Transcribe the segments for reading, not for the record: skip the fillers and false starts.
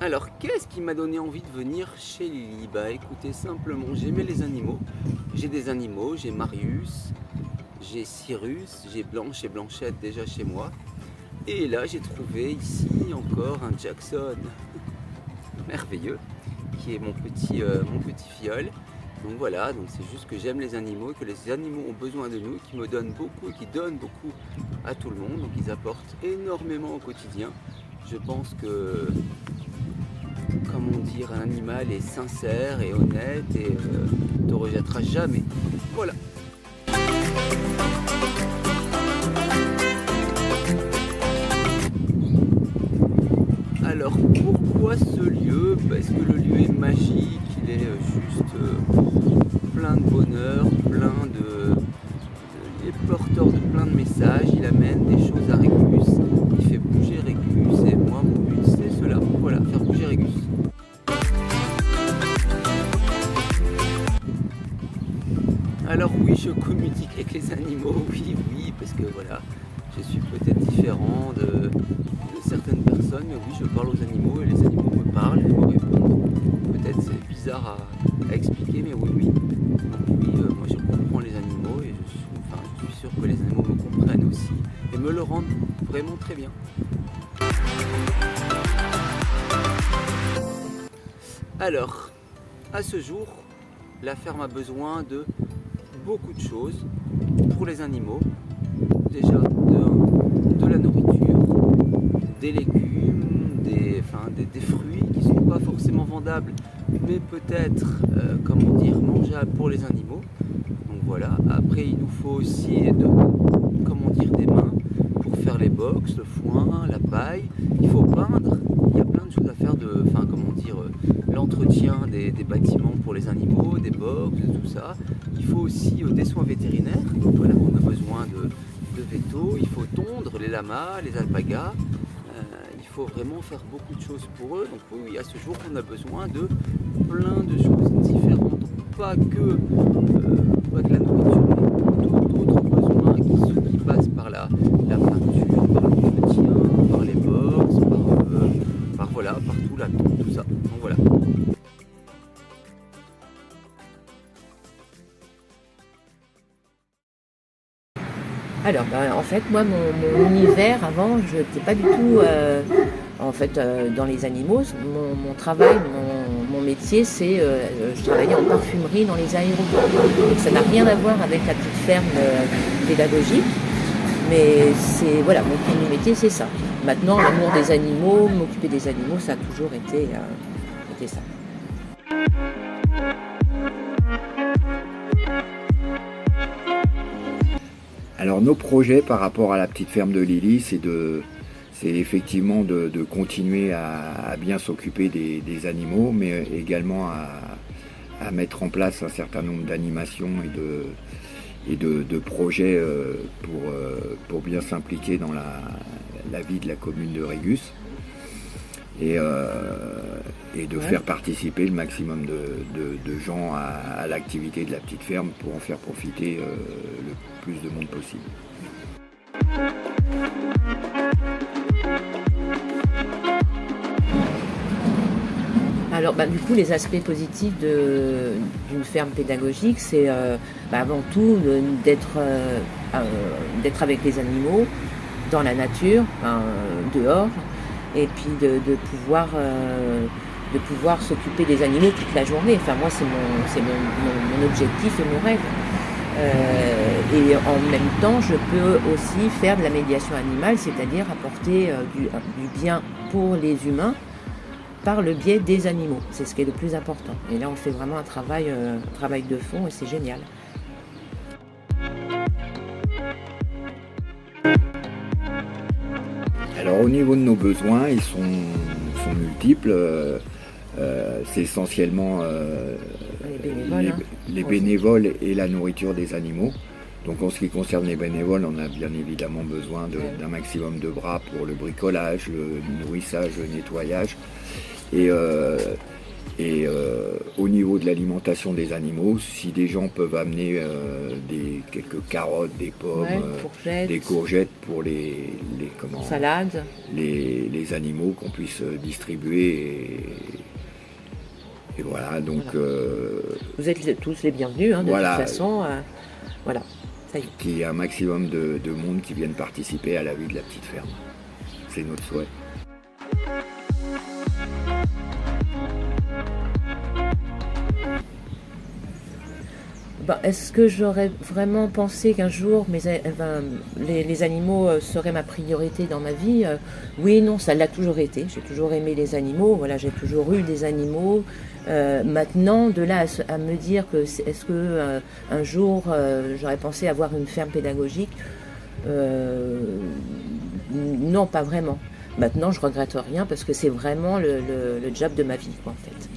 Alors, qu'est-ce qui m'a donné envie de venir chez Lily? Bah écoutez, simplement, j'aimais les animaux. J'ai des animaux, j'ai Marius, j'ai Cyrus, j'ai Blanche et Blanchette déjà chez moi. Et là, j'ai trouvé ici encore un Jackson merveilleux, qui est mon petit fiole. Donc voilà, donc c'est juste que j'aime les animaux, que les animaux ont besoin de nous, qui me donnent beaucoup et qui donnent beaucoup à tout le monde. Donc ils apportent énormément au quotidien. Je pense que, comment dire, un animal est sincère et honnête et te rejettera jamais. Voilà. Alors pourquoi ce lieu? Parce que le lieu est magique, il est juste plein de bonheur, il est porteur de plein de messages, il amène des choses à Régus, il fait bouger Régus et moi mon but c'est cela, voilà, faire bouger Régus. Alors oui, je communique avec les animaux, oui, parce que voilà, je suis peut-être différent de certaines personnes, mais oui, je parle aux animaux et les animaux me parlent et me répondent. Peut-être c'est bizarre à expliquer, mais oui. Donc oui, moi je comprends les animaux et je suis sûr que les animaux me comprennent aussi et me le rendent vraiment très bien. Alors, à ce jour, la ferme a besoin de beaucoup de choses pour les animaux. Déjà de la nourriture, des légumes, des fruits qui ne sont pas forcément vendables, mais peut-être mangeables pour les animaux. Donc voilà. Après, il nous faut aussi des mains pour faire les box, le foin, la paille. Il faut peindre. Il y a plein de choses à faire l'entretien des bâtiments pour les animaux, des box, tout ça. Il faut aussi des soins vétérinaires. Donc voilà, on a besoin de vétos. Il faut tondre les lamas, les alpagas. Il faut vraiment faire beaucoup de choses pour eux. Donc oui, à ce jour, on a besoin de plein de choses différentes. Pas que la nourriture, mais d'autres besoins qui passent par la peinture, par l'entretien, par les box, par tout la tonte, tout ça. Donc voilà. Alors, en fait, moi, mon univers avant, je n'étais pas du tout dans les animaux. Mon travail, mon métier, c'est je travaillais en parfumerie dans les aéroports. Donc, ça n'a rien à voir avec la petite ferme pédagogique. Mais c'est voilà, mon premier métier, c'est ça. Maintenant, l'amour des animaux, m'occuper des animaux, ça a toujours été ça. Alors nos projets par rapport à la petite ferme de Lily, c'est effectivement de continuer à bien s'occuper des animaux, mais également à mettre en place un certain nombre d'animations et de projets pour bien s'impliquer dans la vie de la commune de Régus et de faire participer le maximum de gens à l'activité de la petite ferme pour en faire profiter le plus de monde possible. Alors du coup les aspects positifs d'une ferme pédagogique, c'est avant tout d'être avec les animaux, dans la nature, dehors, et puis de pouvoir s'occuper des animaux toute la journée. Enfin moi c'est mon objectif et mon rêve. Et en même temps je peux aussi faire de la médiation animale, c'est-à-dire apporter du bien pour les humains par le biais des animaux. C'est ce qui est le plus important. Et là on fait vraiment un travail de fond et c'est génial. Alors au niveau de nos besoins, ils sont multiples. C'est essentiellement les bénévoles et la nourriture des animaux. Donc en ce qui concerne les bénévoles, on a bien évidemment besoin d'un maximum de bras pour le bricolage, le nourrissage, le nettoyage. Et Et au niveau de l'alimentation des animaux, si des gens peuvent amener quelques carottes, des pommes, courgettes, des courgettes pour salades, les animaux qu'on puisse distribuer. Et voilà, donc... vous êtes tous les bienvenus, de toute façon. Voilà, ça y est. Qu'il y ait un maximum de monde qui vienne participer à la vie de la petite ferme. C'est notre souhait. Est-ce que j'aurais vraiment pensé qu'un jour les animaux seraient ma priorité dans ma vie? Oui et non, ça l'a toujours été. J'ai toujours aimé les animaux, voilà, j'ai toujours eu des animaux. Maintenant, de là à me dire que est-ce que un jour j'aurais pensé avoir une ferme pédagogique, non, pas vraiment. Maintenant, je regrette rien parce que c'est vraiment le job de ma vie, quoi, en fait.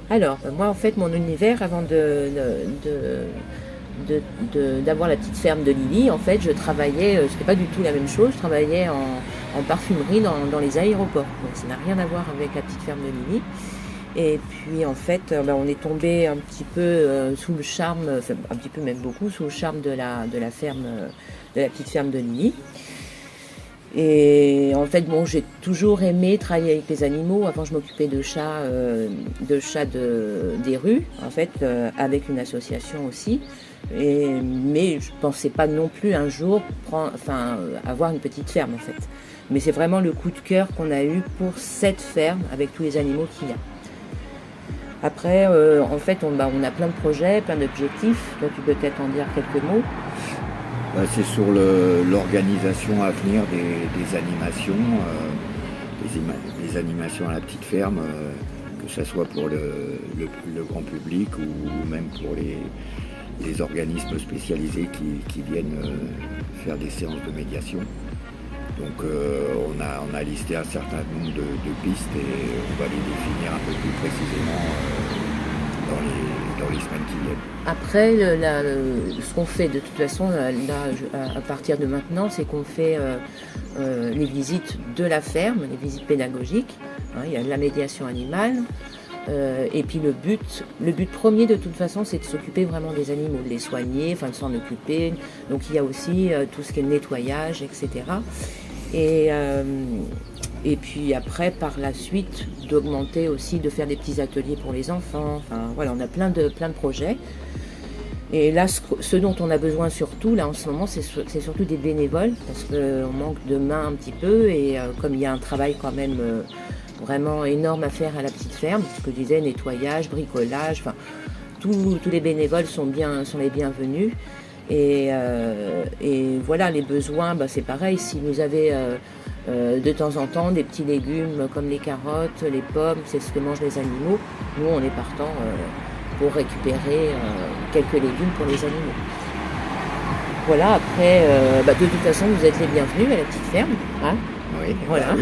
Alors, moi, en fait, mon univers, avant d'avoir la petite ferme de Lily, en fait, je travaillais, c'était pas du tout la même chose, je travaillais en parfumerie dans les aéroports. Donc, ça n'a rien à voir avec la petite ferme de Lily. Et puis, en fait, on est tombé un petit peu sous le charme, enfin, un petit peu même beaucoup, sous le charme de la ferme, de la petite ferme de Lily. Et en fait, j'ai toujours aimé travailler avec les animaux. Avant, je m'occupais de chats des rues, en fait, avec une association aussi. Mais je pensais pas non plus un jour avoir une petite ferme, en fait. Mais c'est vraiment le coup de cœur qu'on a eu pour cette ferme avec tous les animaux qu'il y a. Après, en fait, on a plein de projets, plein d'objectifs. Toi, tu peux peut-être en dire quelques mots. C'est sur l'organisation à venir des animations, des animations à la petite ferme, que ce soit pour le grand public ou même pour les organismes spécialisés qui viennent faire des séances de médiation. Donc on a listé un certain nombre de pistes et on va les définir un peu plus précisément dans les semaines qui viennent. Après, ce qu'on fait de toute façon, à partir de maintenant, c'est qu'on fait les visites de la ferme, les visites pédagogiques. Il y a de la médiation animale. Et puis le but premier de toute façon, c'est de s'occuper vraiment des animaux, de les soigner, de s'en occuper. Donc il y a aussi tout ce qui est nettoyage, etc. Et puis après, par la suite, d'augmenter aussi, de faire des petits ateliers pour les enfants. Enfin, voilà, on a plein de projets. Et là, ce dont on a besoin surtout, là, en ce moment, c'est surtout des bénévoles, parce qu'on manque de mains un petit peu. Et comme il y a un travail quand même vraiment énorme à faire à la petite ferme, ce que je disais, nettoyage, bricolage, enfin, tous les bénévoles sont les bienvenus. Et voilà, les besoins, c'est pareil, si vous avez de temps en temps des petits légumes comme les carottes, les pommes, c'est ce que mangent les animaux, nous on est partant pour récupérer quelques légumes pour les animaux. Voilà, après, de toute façon vous êtes les bienvenus à la petite ferme. Hein, oui, voilà.